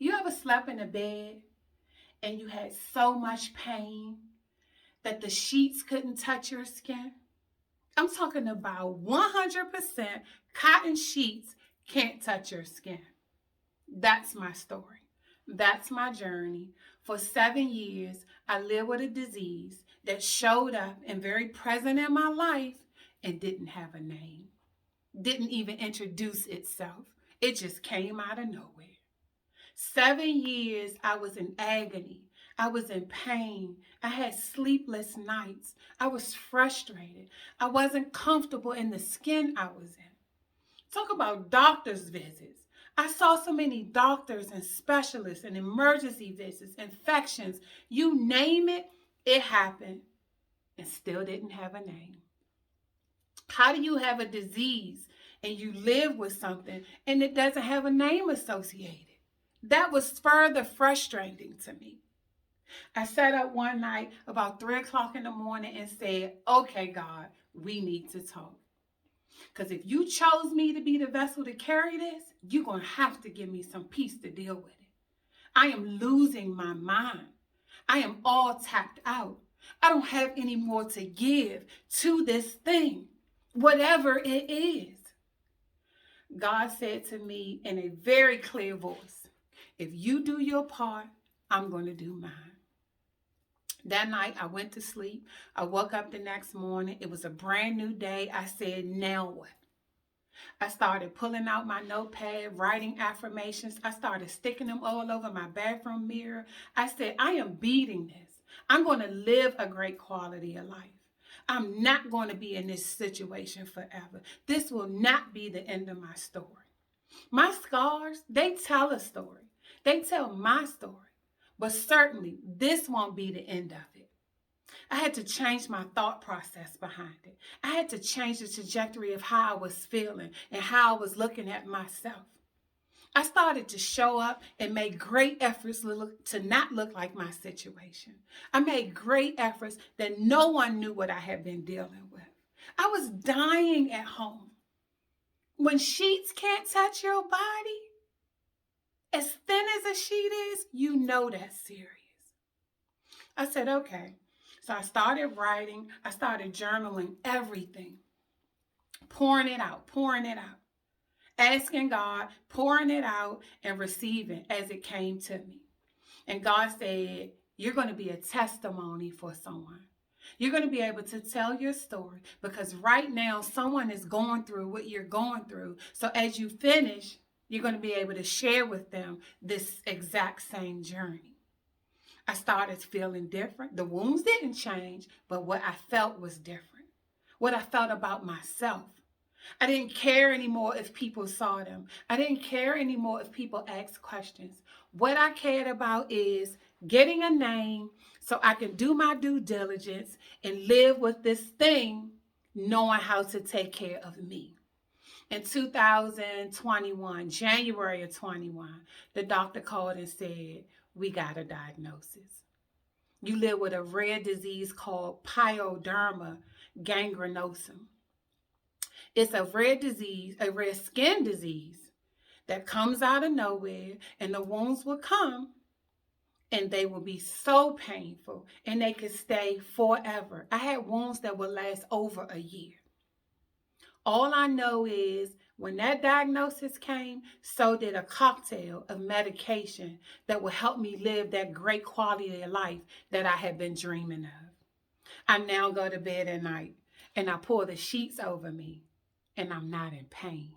You ever slept in a bed and you had so much pain that the sheets couldn't touch your skin? I'm talking about 100% cotton sheets can't touch your skin. That's my story. That's my journey. For 7 years, I lived with a disease that showed up and very present in my life and didn't have a name. Didn't even introduce itself. It just came out of nowhere. 7 years, I was in agony. I was in pain. I had sleepless nights. I was frustrated. I wasn't comfortable in the skin I was in. Talk about doctor's visits. I saw so many doctors and specialists and emergency visits, infections, you name it, it happened and still didn't have a name. How do you have a disease and you live with something and it doesn't have a name associated? That was further frustrating to me. I sat up one night about 3 o'clock in the morning and said, okay, God, we need to talk. Because if you chose me to be the vessel to carry this, you're going to have to give me some peace to deal with it. I am losing my mind. I am all tapped out. I don't have any more to give to this thing, whatever it is. God said to me in a very clear voice, if you do your part, I'm going to do mine. That night, I went to sleep. I woke up the next morning. It was a brand new day. I said, now what? I started pulling out my notepad, writing affirmations. I started sticking them all over my bathroom mirror. I said, I am beating this. I'm going to live a great quality of life. I'm not going to be in this situation forever. This will not be the end of my story. My scars, they tell a story. They tell my story. But certainly, this won't be the end of it. I had to change my thought process behind it. I had to change the trajectory of how I was feeling and how I was looking at myself. I started to show up and make great efforts to not look like my situation. I made great efforts that no one knew what I had been dealing with. I was dying at home. When sheets can't touch your body, as thin as a sheet is, you know that's serious. I said, okay. So I started writing. I started journaling everything. Pouring it out. Asking God, pouring it out and receiving as it came to me. And God said, you're going to be a testimony for someone. You're going to be able to tell your story because right now someone is going through what you're going through. So as you finish, you're going to be able to share with them this exact same journey. I started feeling different. The wounds didn't change, but what I felt was different. What I felt about myself. I didn't care anymore if people saw them. I didn't care anymore if people asked questions. What I cared about is getting a name so I can do my due diligence and live with this thing, knowing how to take care of me. In 2021, January of 21, the doctor called and said, we got a diagnosis. You live with a rare disease called Pyoderma Gangrenosum. It's a rare disease, a rare skin disease that comes out of nowhere, and the wounds will come and they will be so painful and they could stay forever. I had wounds that would last over a year. All I know is when that diagnosis came, so did a cocktail of medication that will help me live that great quality of life that I had been dreaming of. I now go to bed at night and I pull the sheets over me and I'm not in pain.